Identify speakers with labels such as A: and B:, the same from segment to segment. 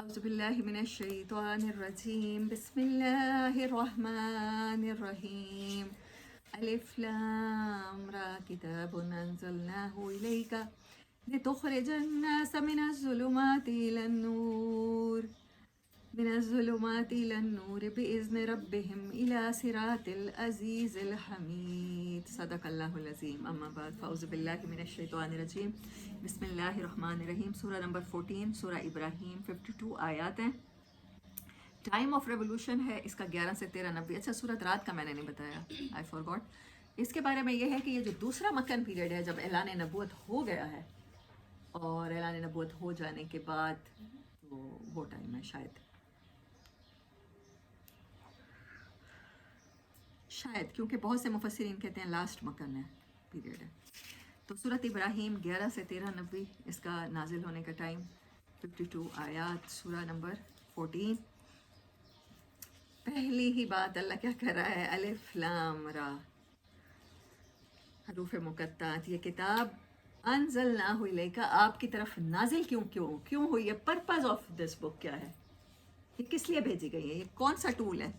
A: أعوذ بالله من الشيطان الرجيم بسم الله الرحمن الرحيم ألف لام را كتاب أنزلناه إليك لتخرج الناس من الظلمات إلى النور بإذن ربهم إلى صراط العزيز الحميد صدق الله العظيم أما بعد فأعوذ بالله من الشيطان الرجيم بسم اللہ الرحمن الرحیم. سورہ نمبر 14 سورہ ابراہیم. 52 آیات ہیں. ٹائم آف ریولوشن ہے اس کا 11 سے 13 90. اچھا سورۃ رات کا میں نے نہیں بتایا, آئی فار گاٹ. اس کے بارے میں یہ ہے کہ یہ جو دوسرا مکن پیریڈ ہے جب اعلان نبوت ہو گیا ہے اور اعلان نبوت ہو جانے کے بعد تو وہ ٹائم ہے شاید کیونکہ بہت سے مفسرین کہتے ہیں لاسٹ مکن ہے پیریڈ ہے. تو سورۃ ابراہیم 11 سے 13 90 اس کا نازل ہونے کا ٹائم. 52 آیات سورہ نمبر 14. پہلی ہی بات اللہ کیا کر رہا ہے, الف لام را حروف مقطعات. یہ کتاب انزلناہ الیک آپ کی طرف نازل کیوں ہوئی ہے, پرپز آف دس بک کیا ہے, یہ کس لیے بھیجی گئی ہے, یہ کون سا ٹول ہے.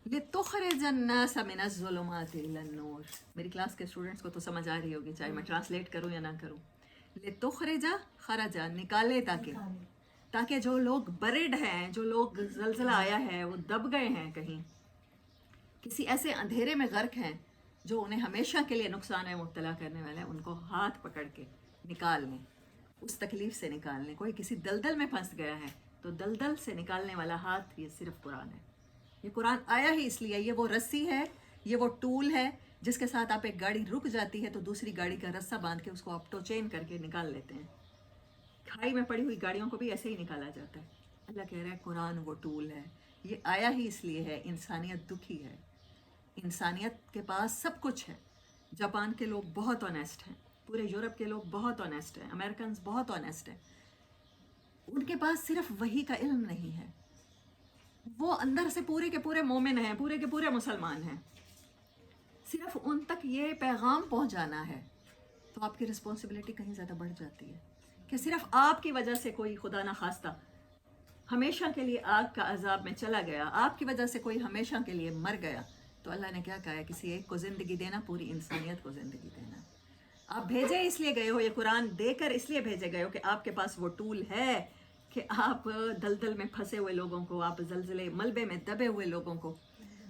A: لِتُخْرِجَ النَّاسَ مِنَ الظُّلُمَاتِ إِلَى النُّورِ. میری کلاس کے اسٹوڈنٹس کو تو سمجھ آ رہی ہوگی چاہے میں ٹرانسلیٹ کروں یا نہ کروں. لِتُخْرِجَ خرجا نکالے تاکہ جو لوگ بریڈ ہیں, جو لوگ زلزلہ آیا ہے وہ دب گئے ہیں, کہیں کسی ایسے اندھیرے میں غرق ہیں جو انہیں ہمیشہ کے لیے نقصان میں مبتلا کرنے والے ہیں, ان کو ہاتھ پکڑ کے نکال لیں, اس تکلیف سے نکال لیں. کوئی کسی دلدل میں پھنس گیا ہے تو دلدل سے نکالنے والا ہاتھ یہ صرف قرآن ہے. یہ قرآن آیا ہی اس لیے, یہ وہ رسی ہے, یہ وہ ٹول ہے جس کے ساتھ آپ ایک گاڑی رک جاتی ہے تو دوسری گاڑی کا رسہ باندھ کے اس کو آپ ٹو چین کر کے نکال لیتے ہیں. کھائی میں پڑی ہوئی گاڑیوں کو بھی ایسے ہی نکالا جاتا ہے. اللہ کہہ رہا ہے قرآن وہ ٹول ہے, یہ آیا ہی اس لیے ہے. انسانیت دکھی ہے, انسانیت کے پاس سب کچھ ہے. جاپان کے لوگ بہت آنیسٹ ہیں, پورے یورپ کے لوگ بہت آنیسٹ ہیں, امریکنز بہت آنیسٹ ہیں. ان کے پاس صرف وحی کا علم نہیں ہے, وہ اندر سے پورے کے پورے مومن ہیں, پورے کے پورے مسلمان ہیں. صرف ان تک یہ پیغام پہنچانا ہے تو آپ کی رسپانسبلٹی کہیں زیادہ بڑھ جاتی ہے کہ صرف آپ کی وجہ سے کوئی خدا نہ خواستہ ہمیشہ کے لیے آگ کا عذاب میں چلا گیا, آپ کی وجہ سے کوئی ہمیشہ کے لیے مر گیا, تو اللہ نے کیا کہا ہے, کسی ایک کو زندگی دینا پوری انسانیت کو زندگی دینا. آپ بھیجے اس لیے گئے ہو, یہ قرآن دے کر اس لیے بھیجے گئے ہو کہ آپ کے پاس وہ ٹول ہے کہ آپ دلدل میں پھنسے ہوئے لوگوں کو, آپ زلزلے ملبے میں دبے ہوئے لوگوں کو,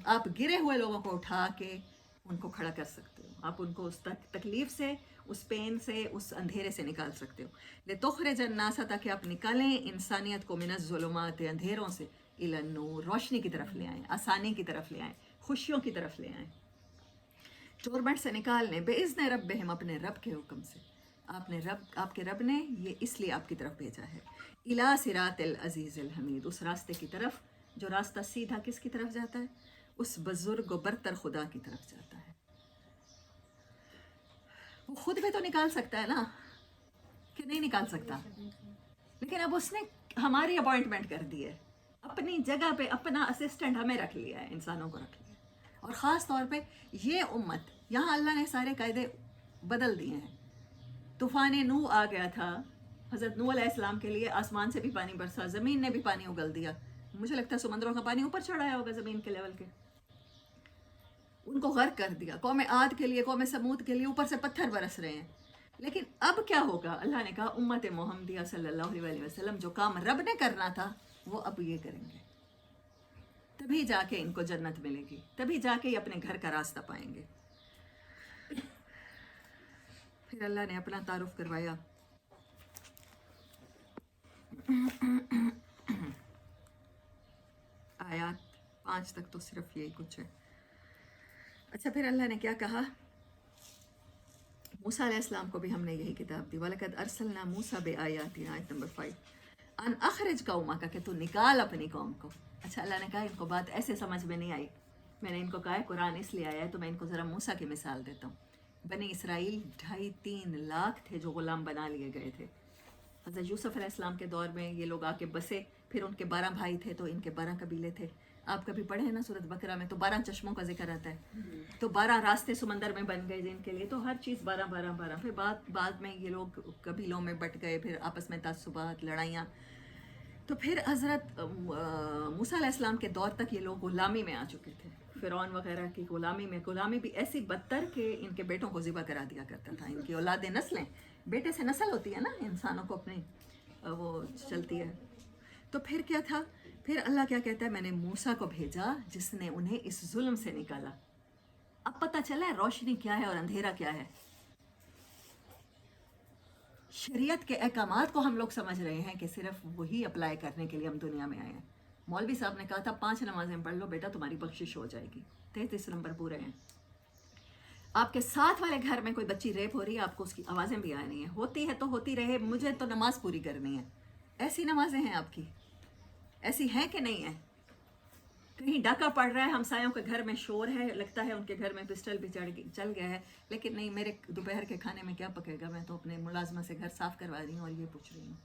A: آپ گرے ہوئے لوگوں کو اٹھا کے ان کو کھڑا کر سکتے ہو, آپ ان کو اس تکلیف سے, اس پین سے, اس اندھیرے سے نکال سکتے ہو. لِتُخْرِجَ النَّاسَ تاکہ آپ نکالیں انسانیت کو مِنَ الظُّلُمَاتِ اندھیروں سے إِلَى النُّورِ روشنی کی طرف لے آئیں, آسانی کی طرف لے آئیں, خوشیوں کی طرف لے آئیں, چوربٹ سے نکال لیں. بِإِذْنِ رَبِّهِمْ اپنے رب کے حکم سے. آپ کے رب نے یہ اس لیے آپ کی طرف بھیجا ہے. إِلَى صِرَاطِ الْعَزِيزِ الْحَمِيدِ اس راستے کی طرف جو راستہ سیدھا کس کی طرف جاتا ہے, اس بزرگ و برتر خدا کی طرف جاتا ہے. وہ خود بھی تو نکال سکتا ہے نا, کہ نہیں نکال سکتا, لیکن اب اس نے ہماری اپوائنٹمنٹ کر دی ہے, اپنی جگہ پہ اپنا اسسٹنٹ ہمیں رکھ لیا ہے, انسانوں کو رکھ لیا. اور خاص طور پہ یہ امت, یہاں اللہ نے سارے قاعدے بدل دیے ہیں. طوفان نوح آ گیا تھا, حضرت نوح علیہ السلام کے لیے آسمان سے بھی پانی برسا, زمین نے بھی پانی اگل دیا. مجھے لگتا ہے سمندروں کا پانی اوپر چڑھ آیا ہوگا زمین کے لیول کے, ان کو غرق کر دیا. قوم عاد کے لیے, قوم سمود کے لیے اوپر سے پتھر برس رہے ہیں. لیکن اب کیا ہوگا, اللہ نے کہا امت محمدیہ صلی اللہ علیہ وسلم جو کام رب نے کرنا تھا وہ اب یہ کریں گے, تبھی جا کے ان کو جنت ملے گی, تبھی جا کے یہ اپنے گھر کا راستہ پائیں گے. پھر اللہ نے اپنا تعارف کروایا. آیات 5 تک تو صرف یہی کچھ ہے. اچھا پھر اللہ نے کیا کہا, موسیٰ علیہ السلام کو بھی ہم نے یہی کتاب دی. وَلَقَدْ أَرْسَلْنَا مُوسَىٰ بِآيَاتِنَا آیت نمبر 5 ان اخرج قومک کہ تو نکال اپنی قوم کو. اچھا اللہ نے کہا ان کو بات ایسے سمجھ میں نہیں آئی, میں نے ان کو کہا ہے قرآن اس لیے آیا ہے تو میں ان کو ذرا موسیٰ کی مثال دیتا ہوں. بنی اسرائیل 2.5-3 لاکھ تھے جو غلام بنا لیے گئے تھے. حضرت یوسف علیہ السلام کے دور میں یہ لوگ آ کے بسے, پھر ان کے 12 بھائی تھے تو ان کے 12 قبیلے تھے. آپ کبھی پڑھے ہیں نا سورۃ بقرہ میں, تو 12 چشموں کا ذکر آتا ہے, تو 12 راستے سمندر میں بن گئے جن کے لیے, تو ہر چیز 12. پھر بعد میں یہ لوگ قبیلوں میں بٹ گئے, پھر آپس میں تعصبات, لڑائیاں. تو پھر حضرت موسیٰ علیہ السلام کے دور تک یہ لوگ غلامی میں آ چکے تھے، فرعون وغیرہ کی غلامی بھی ایسی بدتر کہ ان کے بیٹوں کو ذبح کرا دیا کرتا تھا. ان کی اولادیں، نسلیں، بیٹے سے نسل ہوتی ہے نا انسانوں کو اپنی وہ چلتی ہے. تو پھر کیا تھا، پھر اللہ کیا کہتا ہے، میں نے موسیٰ کو بھیجا جس نے انہیں اس ظلم سے نکالا. اب پتہ چلا ہے روشنی کیا ہے اور اندھیرا کیا ہے. شریعت کے احکامات کو ہم لوگ سمجھ رہے ہیں کہ صرف وہی اپلائی کرنے کے لیے ہم دنیا میں آئے ہیں. مولوی صاحب نے کہا تھا 5 نمازیں پڑھ لو بیٹا تمہاری بخشش ہو جائے گی. 33 نمبر پورے ہیں. آپ کے ساتھ والے گھر میں کوئی بچی ریپ ہو رہی ہے، آپ کو اس کی آوازیں بھی آ رہی ہیں، ہوتی ہے تو ہوتی رہے، مجھے تو نماز پوری کرنی ہے. ایسی نمازیں ہیں آپ کی، ایسی ہیں کہ نہیں ہیں؟ کہیں ڈاکہ پڑ رہا ہے، ہمسایوں کے گھر میں شور ہے، لگتا ہے ان کے گھر میں پسٹل بھی چل گیا ہے، لیکن نہیں، میرے دوپہر کے کھانے میں کیا پکے گا، میں تو اپنے ملازمہ سے گھر صاف کروا رہی ہوں اور یہ پوچھ رہی ہوں.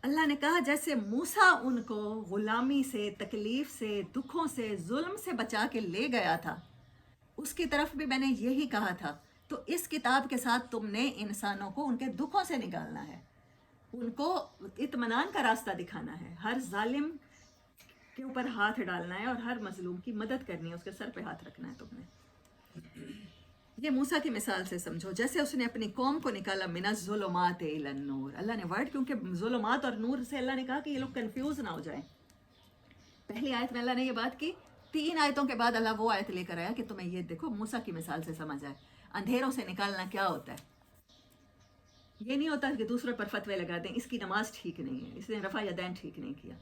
A: اللہ نے کہا جیسے موسیٰ ان کو غلامی سے، تکلیف سے، دکھوں سے، ظلم سے بچا کے لے گیا تھا، اس کی طرف بھی میں نے یہی کہا تھا. تو اس کتاب کے ساتھ تم نے انسانوں کو ان کے دکھوں سے نکالنا ہے، ان کو اطمینان کا راستہ دکھانا ہے، ہر ظالم کے اوپر ہاتھ ڈالنا ہے اور ہر مظلوم کی مدد کرنی ہے، اس کے سر پہ ہاتھ رکھنا ہے تم نے. یہ موسیٰ کی مثال سے سمجھو، جیسے اس نے اپنی قوم کو نکالا من الظلمات الی النور. اللہ نے ورڈ، کیونکہ ظلمات اور نور سے اللہ نے کہا کہ یہ لوگ کنفیوز نہ ہو جائیں. پہلی آیت میں اللہ نے یہ بات کی، 3 آیتوں کے بعد اللہ وہ آیت لے کر آیا کہ تمہیں یہ دیکھو موسیٰ کی مثال سے سمجھ آئے اندھیروں سے نکالنا کیا ہوتا ہے. یہ نہیں ہوتا کہ دوسرے پر فتوے لگا دیں اس کی نماز ٹھیک نہیں ہے، اس نے رفع یدین ٹھیک نہیں کیا.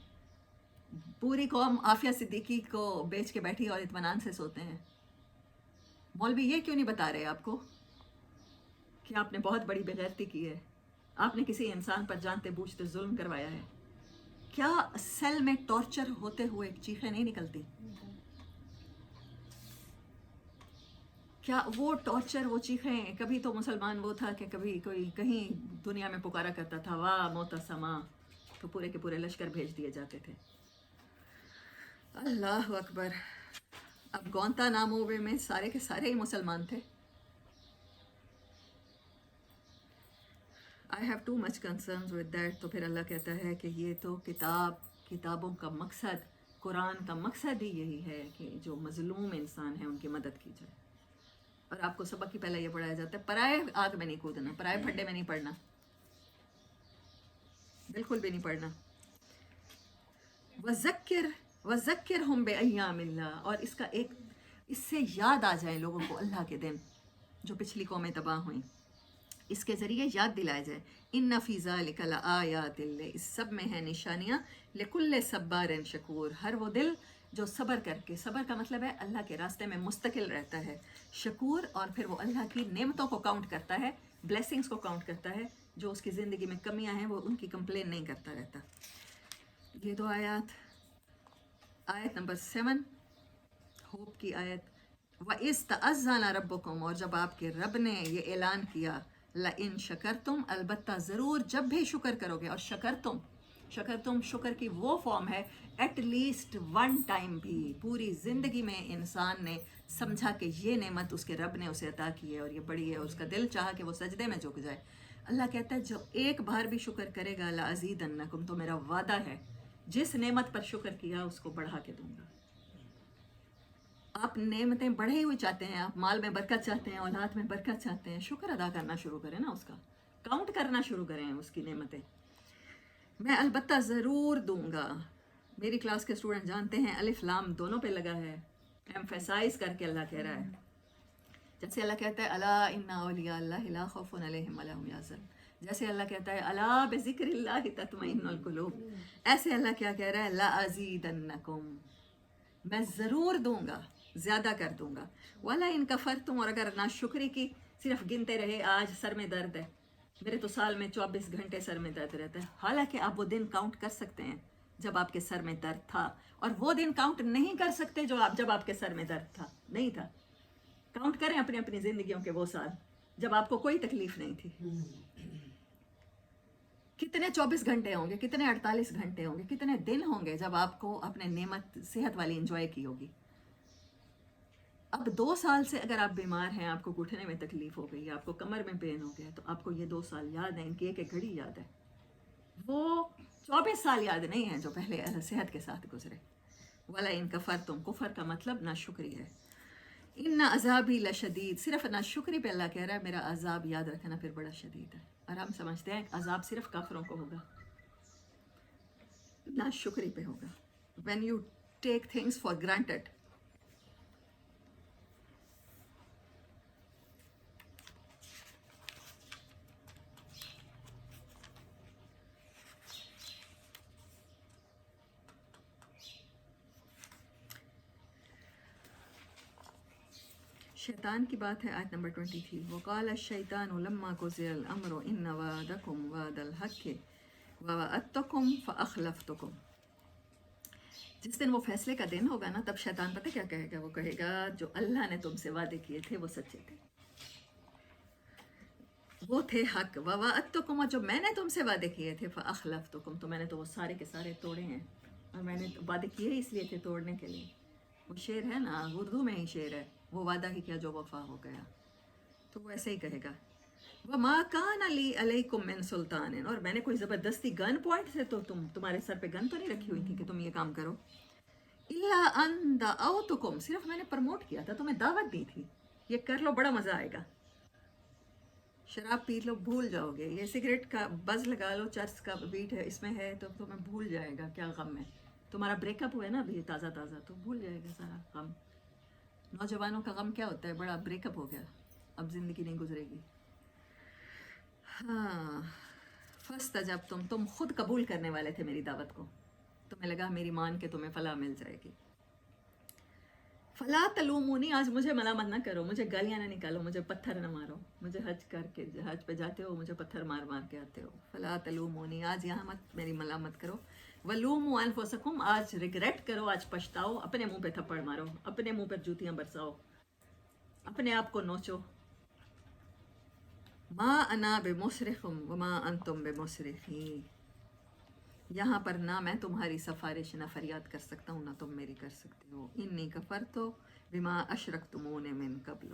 A: پوری قوم عافیہ صدیقی کو بیچ کے بیٹھی اور اطمینان سے سوتے ہیں. مولوی یہ کیوں نہیں بتا رہے آپ کو کہ آپ نے بہت بڑی بےغیرتی کی ہے، آپ نے کسی انسان پر جانتے بوجھتے ظلم کروایا ہے. کیا سیل میں ٹارچر ہوتے ہوئے چیخیں نہیں نکلتی؟ کیا وہ ٹارچر، وہ چیخیں، کبھی تو مسلمان وہ تھا کہ کبھی کوئی کہیں دنیا میں پکارا کرتا تھا واہ معتصما، تو پورے کے پورے لشکر بھیج دیے جاتے تھے. اللہ اکبر. اب گونتا ناموے میں سارے کے سارے ہی مسلمان تھے. I have too much concerns with that. تو پھر اللہ کہتا ہے کہ یہ تو کتابوں کا مقصد، قرآن کا مقصد ہی یہی ہے کہ جو مظلوم انسان ہیں ان کی مدد کی جائے. اور آپ کو سبق ہی پہلے یہ پڑھایا جاتا ہے پرائے آگ میں نہیں کودنا، پرائے پھڈے میں نہیں پڑھنا، بالکل بھی نہیں پڑھنا. وَذَكِّرْهُمْ بِأَيَّامِ اللَّهِ. اور اس کا ایک، اس سے یاد آ جائے لوگوں کو اللہ کے دن جو پچھلی قومیں تباہ ہوئیں، اس کے ذریعے یاد دلائے جائے. اِنَّ فِي ذَلِكَ لَآيَاتٍ، اس سب میں ہیں نشانیاں، لِكُلِّ صَبَّارٍ شَكُورٍ، ہر وہ دل جو صبر کر کے، صبر کا مطلب ہے اللہ کے راستے میں مستقل رہتا ہے، شکور، اور پھر وہ اللہ کی نعمتوں کو کاؤنٹ کرتا ہے، بلیسنگز کو کاؤنٹ کرتا ہے، جو اس کی زندگی میں کمیاں ہیں وہ ان کی کمپلین نہیں کرتا رہتا. یہ 2 آیات. آیت نمبر 7 ہوپ کی آیت. وَإِذْ تَأَذَّنَ رَبُّكُمْ، اور جب آپ کے رب نے یہ اعلان کیا، لَإِن شَكَرْتُمْ، البتہ ضرور جب بھی شکر کرو گے. اور شکرتم شکر کی وہ فارم ہے ایٹ لیسٹ 1 ٹائم بھی پوری زندگی میں انسان نے سمجھا کہ یہ نعمت اس کے رب نے اسے عطا کی ہے اور یہ بڑی ہے، اور اس کا دل چاہا کہ وہ سجدے میں جھک جائے. اللہ کہتا ہے جو ایک بار بھی شکر کرے گا لَأَزِيدَنَّكُمْ، تو میرا وعدہ ہے جس نعمت پر شکر کیا اس کو بڑھا کے دوں گا. آپ نعمتیں بڑھے ہوئی چاہتے ہیں، آپ مال میں برکت چاہتے ہیں، اولاد میں برکت چاہتے ہیں، شکر ادا کرنا شروع کریں نا، اس کا کاؤنٹ کرنا شروع کریں اس کی نعمتیں. میں البتہ ضرور دوں گا. میری کلاس کے اسٹوڈنٹ جانتے ہیں الف لام دونوں پہ لگا ہے، ایمفیسائز کر کے اللہ کہہ رہا ہے. جیسے اللہ کہتا ہے الا ان اولیاء اللہ لا خوف علیہم ولا هم یحزنون، جیسے اللہ کہتا ہے الا بذکر اللہ تطمئن القلوب، ایسے اللہ کیا کہہ رہا ہے لازیدنکم، میں ضرور دوں گا، زیادہ کر دوں گا. ولا ان کفرتم، اور اگر ناشکری کی صرف گنتے رہے، آج سر میں درد ہے، میرے تو سال میں 24 گھنٹے سر میں درد رہتا ہے. حالانکہ آپ وہ دن کاؤنٹ کر سکتے ہیں جب آپ کے سر میں درد تھا، اور وہ دن کاؤنٹ نہیں کر سکتے جب آپ کے سر میں درد تھا نہیں تھا. کاؤنٹ کریں اپنی اپنی زندگیوں کے وہ سال جب آپ کو کوئی تکلیف نہیں تھی. کتنے 24 گھنٹے ہوں گے، کتنے 48 گھنٹے ہوں گے، کتنے دن ہوں گے جب آپ کو اپنے نعمت صحت والی انجوائے کی ہوگی. اب 2 سال سے اگر آپ بیمار ہیں، آپ کو گھٹنے میں تکلیف ہو گئی، آپ کو کمر میں پین ہو گیا، تو آپ کو یہ 2 سال یاد ہیں، ان کی ایک ایک گھڑی یاد ہے. وہ 24 سال یاد نہیں ہیں جو پہلے اہل صحت کے ساتھ گزرے. ولا ان کفر تم، کفر کا مطلب ناشکری ہے. ان عذابی لشدید، صرف ناشکری پہ اللہ کہہ رہا ہے میرا عذاب یاد رکھنا پھر بڑا شدید ہے. اور ہم سمجھتے ہیں عذاب صرف کافروں کو ہوگا، ناشکری پہ ہوگا. when you take things for granted. شیطان کی بات ہے آیت نمبر 23. وقال الشیطان لما قضی الامر ان وعدکم وعد الحق ووعدتکم فاخلفتکم. جس دن وہ فیصلے کا دن ہوگا نا، تب شیطان پتہ کیا کہے گا؟ وہ کہے گا جو اللہ نے تم سے وعدے کیے تھے وہ سچے تھے، وہ تھے حق. ووعدتکم، اور جو میں نے تم سے وعدے کیے تھے فاخلفتکم، تو میں نے تو وہ سارے کے سارے توڑے ہیں. اور میں نے وعدے کیے ہی اس لیے تھے توڑنے کے لیے. وہ شعر ہے نا، اردو میں ہی شعر ہے، وہ وعدہ ہی کیا جو وفا ہو گیا. تو وہ ایسے ہی کہے گا. وما کان لی علیکم من سلطان، اور میں نے کوئی زبردستی گن پوائنٹ سے تو تمہارے سر پہ گن تو نہیں رکھی ہوئی تھی کہ تم یہ کام کرو. الا ان دعوتکم، صرف میں نے پروموٹ کیا تھا، تمہیں دعوت دی تھی یہ کر لو بڑا مزہ آئے گا. شراب پی لو بھول جاؤ گے، یہ سگریٹ کا بز لگا لو، چرس کا بیٹ ہے اس میں ہے تو تمہیں بھول جائے گا کیا غم ہے. تمہارا بریک اپ ہوا ہے نا ابھی تازہ تازہ، تو بھول جائے گا سارا غم. نوجوانوں کا غم کیا ہوتا ہے؟ بڑا بریک اپ ہو گیا، اب زندگی نہیں گزرے گی. ہاں. فاستجبتم، تم خود قبول کرنے والے تھے میری دعوت کو، تمہیں لگا میری مان کے تمہیں فلاح مل جائے گی. فلا تلومونی، آج مجھے ملامت نہ کرو، مجھے گالیاں نہ نکالو، مجھے پتھر نہ مارو. مجھے حج کر کے حج پہ جاتے ہو مجھے پتھر مار مار کے آتے ہو. فلا تلومونی، آج یہاں مت میری ملامت کرو. ولوموا انفسکم، آج ریگریٹ کرو، آج پچھتاؤ، اپنے منہ پہ تھپڑ مارو، اپنے منہ پر جوتیاں برساؤ، اپنے آپ کو نوچو. ما انا بمصرخکم وما انتم بمصرخی، یہاں پر نہ میں تمہاری سفارش نہ فریاد کر سکتا ہوں نہ تم میری کر سکتے ہو. انی کفرت بما اشرکتمون من قبل،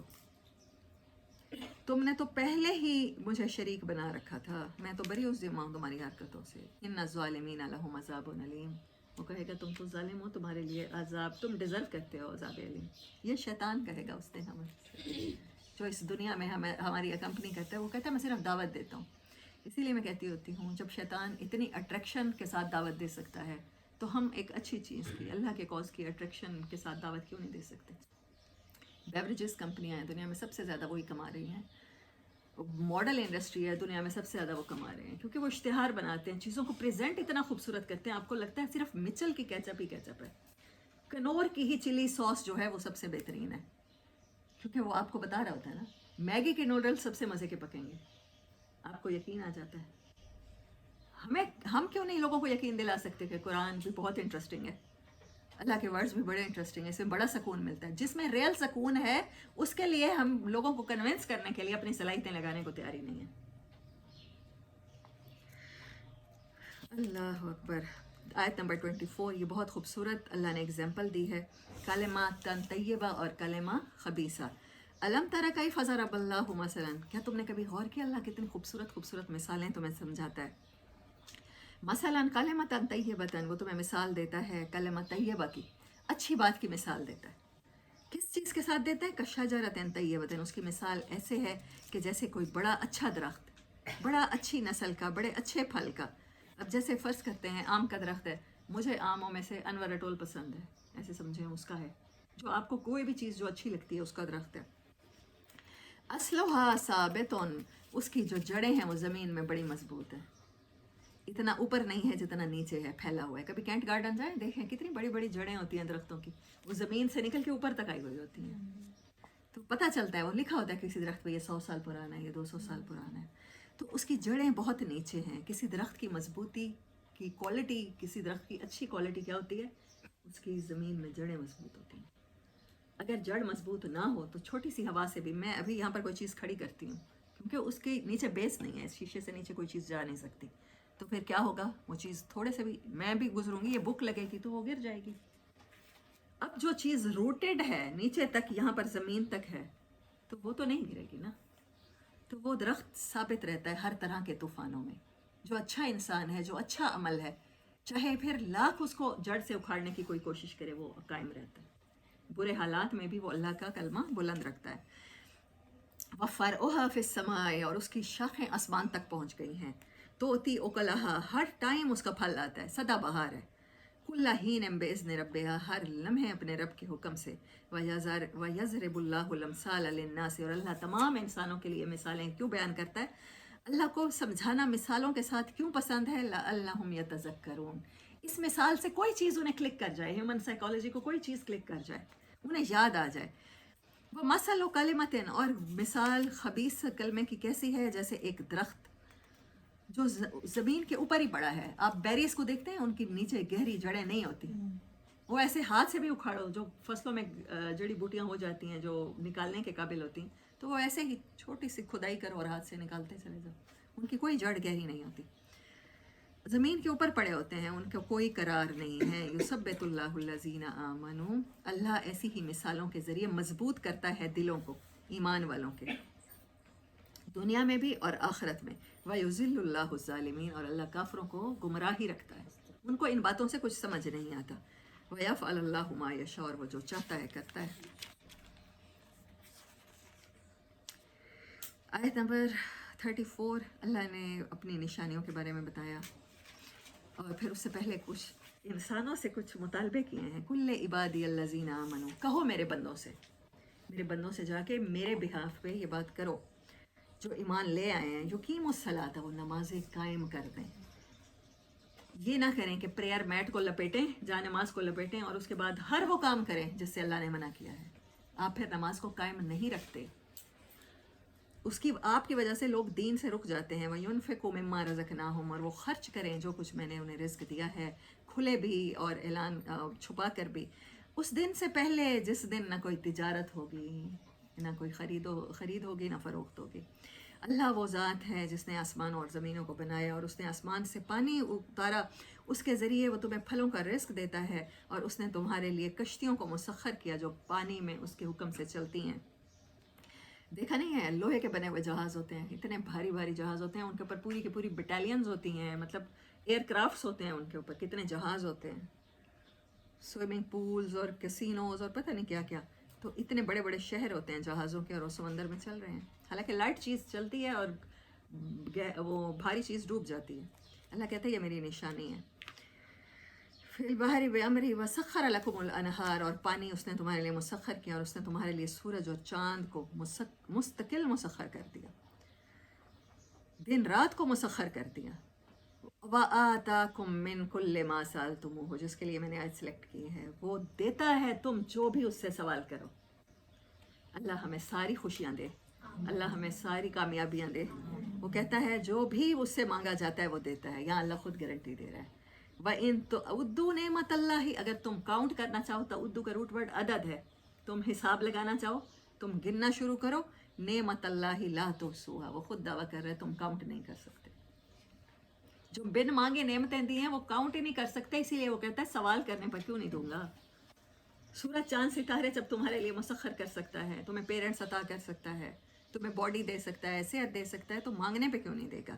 A: تم نے تو پہلے ہی مجھے شریک بنا رکھا تھا، میں تو بری اس ذمہ ہوں تمہاری حرکتوں سے. ان الظالمین لہم عذاب علیم، وہ کہے گا تم تو ظالم ہو، تمہارے لیے عذاب، تم ڈیزرو کرتے ہو عذاب علیم. یہ شیطان کہے گا اس دن ہمیں، جو اس دنیا میں ہمیں ہماری اکمپنی کرتا ہے. وہ کہتا ہے میں صرف دعوت دیتا ہوں. اسی لیے میں کہتی ہوتی ہوں جب شیطان اتنی اٹریکشن کے ساتھ دعوت دے سکتا ہے تو ہم ایک اچھی چیز کی، اللہ کے کاز کی اٹریکشن کے ساتھ دعوت کیوں نہیں دے سکتے. بیوریجز کمپنیاں ہیں دنیا میں سب سے زیادہ وہی کما رہی ہیں. ماڈل انڈسٹری ہے دنیا میں سب سے زیادہ وہ کما رہے ہیں، کیونکہ وہ اشتہار بناتے ہیں، چیزوں کو پریزنٹ اتنا خوبصورت کرتے ہیں، آپ کو لگتا ہے صرف مچل کی کیچپ ہی کیچپ ہے. کنور کی ہی چلی ساس جو ہے وہ سب سے بہترین ہے، کیونکہ وہ آپ کو بتا رہا ہوتا ہے نا میگی کے نوڈل سب سے مزے کے پکیں گے. آپ کو یقین آ جاتا ہے. ہم کیوں نہیں لوگوں کو یقین دلا سکتے کہ قرآن بھی بہت انٹرسٹنگ ہے، اللہ کے ورڈز بھی بڑے انٹرسٹنگ ہیں، اس میں بڑا سکون ملتا ہے. جس میں ریئل سکون ہے اس کے لیے ہم لوگوں کو کنونس کرنے کے لیے اپنی صلاحیتیں لگانے کو تیاری نہیں ہیں. اللہ اکبر. آیت نمبر 24، یہ بہت خوبصورت اللہ نے اگزامپل دی ہے، کلمہ طیبہ اور کلمہ خبیثہ. الم تری کیف ضرب اللہ مثلا، کیا تم نے کبھی غور کیا اللہ کتنی خوبصورت خوبصورت مثالیں تمہیں سمجھاتا ہے. مثلا کلمۃ طیبۃ، وہ تمہیں مثال دیتا ہے کلمہ طیبہ کی، اچھی بات کی مثال دیتا ہے. کس چیز کے ساتھ دیتا ہے؟ کشجرۃ طیبۃ، اس کی مثال ایسے ہے کہ جیسے کوئی بڑا اچھا درخت، بڑا اچھی نسل کا، بڑے اچھے پھل کا. اب جیسے فرض کرتے ہیں آم کا درخت ہے، مجھے آموں میں سے انور اٹول پسند ہے، ایسے سمجھیں اس کا ہے. جو آپ کو کوئی بھی چیز جو اچھی لگتی ہے اس کا درخت ہے. اصلھا ثابت، اس کی جو جڑیں ہیں وہ زمین میں بڑی مضبوط ہیں، اتنا اوپر نہیں ہے جتنا نیچے ہے، پھیلا ہوا ہے. کبھی کینٹ گارڈن جائیں دیکھیں کتنی بڑی بڑی جڑیں ہوتی ہیں درختوں کی، وہ زمین سے نکل کے اوپر تک آئی ہوئی ہوتی ہیں. تو پتہ چلتا ہے، وہ لکھا ہوتا ہے کسی درخت پہ یہ 100 سال پرانا ہے، یہ 200 سال پرانا ہے. تو اس کی جڑیں بہت نیچے ہیں. کسی درخت کی مضبوطی کی کوالٹی، کسی درخت کی اچھی کوالٹی کیا ہوتی ہے؟ اس کی زمین میں جڑیں مضبوط ہوتی ہیں. اگر جڑ مضبوط نہ ہو تو چھوٹی سی ہوا سے بھی، میں ابھی یہاں پر کوئی چیز کھڑی کرتی ہوں کیونکہ اس کے نیچے بیس نہیں ہے، شیشے سے نیچے کوئی چیز جا نہیں سکتی، تو پھر کیا ہوگا؟ وہ چیز تھوڑے سے بھی میں بھی گزروں گی، یہ بک لگے گی تو وہ گر جائے گی. اب جو چیز روٹڈ ہے نیچے تک، یہاں پر زمین تک ہے، تو وہ تو نہیں گرے گی نا. تو وہ درخت ثابت رہتا ہے ہر طرح کے طوفانوں میں. جو اچھا انسان ہے، جو اچھا عمل ہے، چاہے پھر لاکھ اس کو جڑ سے اکھاڑنے کی کوئی کوشش کرے، وہ قائم رہتا ہے، برے حالات میں بھی وہ اللہ کا کلمہ بلند رکھتا ہے۔ وَفَرْعُهَا فِي السَّمَاءِ، اور اس کی شاخیں آسمان تک پہنچ گئی ہیں، توتی اکلہا، ہر ٹائم اس کا پھل آتا ہے، سدا بہار ہے، کل حین بِإِذْنِ رَبِّهَا، ہر لمحے اپنے رب کے حکم سے، وَيَضْرِبُ اللَّهُ الْأَمْثَالَ لِلنَّاسِ، اور اللہ تمام انسانوں کے لیے مثالیں کیوں بیان کرتا ہے؟ اللہ کو سمجھانا مثالوں کے ساتھ کیوں پسند ہے؟ لَعَلَّهُمْ يَتَذَكَّرُونَ، اس مثال سے کوئی چیز انہیں کلک کر جائے، ہیومن سائیکالوجی کو کوئی چیز کلک کر جائے، انہیں یاد آ جائے۔ وہ مثل و کلمتن، اور مثال خبیث کلمے کی کیسی ہے؟ جیسے ایک درخت جو زمین کے اوپر ہی پڑا ہے، آپ بیریز کو دیکھتے ہیں، ان کی نیچے گہری جڑیں نہیں ہوتی، وہ ایسے ہاتھ سے بھی اکھاڑو، جو فصلوں میں جڑی بوٹیاں ہو جاتی ہیں جو نکالنے کے قابل ہوتی ہیں، تو وہ ایسے ہی چھوٹی سی کھدائی کرو اور ہاتھ سے نکالتے چلے جاؤ، ان کی کوئی جڑ گہری نہیں ہوتی، زمین کے اوپر پڑے ہوتے ہیں، ان کا کوئی قرار نہیں ہے۔ یثبت اللہ الذین آمنوا، اللہ ایسی ہی مثالوں کے ذریعے مضبوط کرتا ہے دلوں کو، ایمان والوں کے، دنیا میں بھی اور آخرت میں۔ وَيُذِلُّ اللَّهُ الظَّالِمِينَ، اور اللہ کافروں کو گمراہ ہی رکھتا ہے، ان کو ان باتوں سے کچھ سمجھ نہیں آتا۔ وَيَفْعَلُ اللَّهُ مَا يَشَاءُ، اور وہ جو چاہتا ہے کرتا ہے۔ آیت نمبر 34، اللہ نے اپنی نشانیوں کے بارے میں بتایا، اور پھر اس سے پہلے کچھ انسانوں سے کچھ مطالبے کیے ہیں۔ کل عبادی الذین آمنوا، کہو میرے بندوں سے، میرے بندوں سے جا کے میرے بہاف پہ یہ بات کرو، جو ایمان لے آئے ہیں، یقیموا الصلاۃ، وہ نمازیں قائم کر دیں۔ یہ نہ کریں کہ پریئر میٹ کو لپیٹیں، جا نماز کو لپیٹیں، اور اس کے بعد ہر وہ کام کریں جس سے اللہ نے منع کیا ہے، آپ پھر نماز کو قائم نہیں رکھتے، اس کی آپ کی وجہ سے لوگ دین سے رک جاتے ہیں۔ وَيُنْفِقُوا مِمَّا رَزَقْنَاهُمْ، اور وہ خرچ کریں جو کچھ میں نے انہیں رزق دیا ہے، کھلے بھی اور اعلان چھپا کر بھی، اس دن سے پہلے جس دن نہ کوئی تجارت ہوگی، نہ کوئی خرید ہوگی، نہ فروخت ہوگی۔ اللہ وہ ذات ہے جس نے آسمان اور زمینوں کو بنایا، اور اس نے آسمان سے پانی اتارا، اس کے ذریعے وہ تمہیں پھلوں کا رزق دیتا ہے، اور اس نے تمہارے لیے کشتیوں کو مسخر کیا جو پانی میں اس کے حکم سے چلتی ہیں۔ دیکھا نہیں ہے، لوہے کے بنے ہوئے جہاز ہوتے ہیں، اتنے بھاری بھاری جہاز ہوتے ہیں، ان کے اوپر پوری کی پوری بٹالینز ہوتی ہیں، مطلب ایئر کرافٹس ہوتے ہیں ان کے اوپر، کتنے جہاز ہوتے ہیں، سوئمنگ پولز اور کسینوز اور پتہ نہیں کیا کیا، تو اتنے بڑے بڑے شہر ہوتے ہیں جہازوں کے، اور وہ سمندر میں چل رہے ہیں، حالانکہ لائٹ چیز چلتی ہے اور وہ بھاری چیز ڈوب جاتی ہے۔ اللہ کہتا ہے یہ میری نشانی ہے۔ فی البحر بامرہ وسخر لکم الانہار، اور پانی اس نے تمہارے لیے مسخر کیا، اور اس نے تمہارے لیے سورج اور چاند کو مستقل مسخر کر دیا، دن رات کو مسخر کر دیا۔ وَآتَاكُم مِّن كُلِّ مَا سَأَلْتُمُوهُ، جس کے لیے میں نے آج سلیکٹ کی ہے، وہ دیتا ہے تم جو بھی اس سے سوال کرو۔ اللہ ہمیں ساری خوشیاں دے، اللہ ہمیں ساری کامیابیاں دے۔ وہ کہتا ہے جو بھی اس سے مانگا جاتا ہے وہ دیتا ہے، یہاں اللہ خود گارنٹی دے رہا ہے۔ وَإِن تُعُدُّوا نِعْمَتَ اللَّهِ، اگر تم کاؤنٹ کرنا چاہو، تعدو کا روٹ ورڈ عدد ہے، تم حساب لگانا چاہو، تم گننا شروع کرو، نعمت اللہ لا تحصوها، وہ خود دعویٰ کر رہے تم کاؤنٹ نہیں کر سکتے، جو بن مانگے نعمتیں دی ہیں وہ کاؤنٹ ہی نہیں کر سکتے، اسی لیے وہ کہتا ہے سوال کرنے پر کیوں نہیں دوں گا۔ سورج چاند ستارے جب تمہارے لیے مسخر کر سکتا ہے، تمہیں پیرنٹس عطا کر سکتا ہے، تمہیں باڈی دے سکتا ہے، صحت دے سکتا ہے، تو مانگنے پہ کیوں نہیں دے گا؟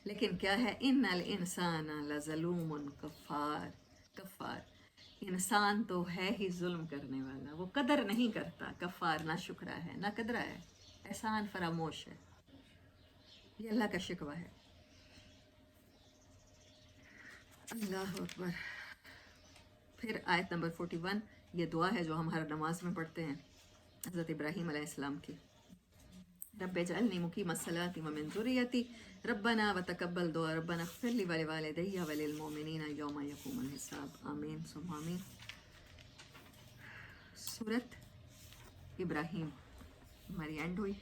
A: لیکن کیا ہے، ان الانسان لظلوم کفار، انسان تو ہے ہی ظلم کرنے والا، وہ قدر نہیں کرتا، کفار نہ شکرا ہے، نہ قدرہ ہے، احسان فراموش ہے، یہ اللہ کا شکوہ ہے۔ اللہ اکبر۔ پھر آیت نمبر 41، یہ دعا ہے جو ہم ہر نماز میں پڑھتے ہیں، حضرت ابراہیم علیہ السلام کی، رب اجعلنی مقیم الصلاۃ ومن ذریتی ربنا وتقبل دعا ربنا اغفر لی ولوالدی وللمؤمنین یوم یقوم الحساب، آمین ثم آمین۔ سورۃ ابراہیم ہماری اینڈ ہوئی۔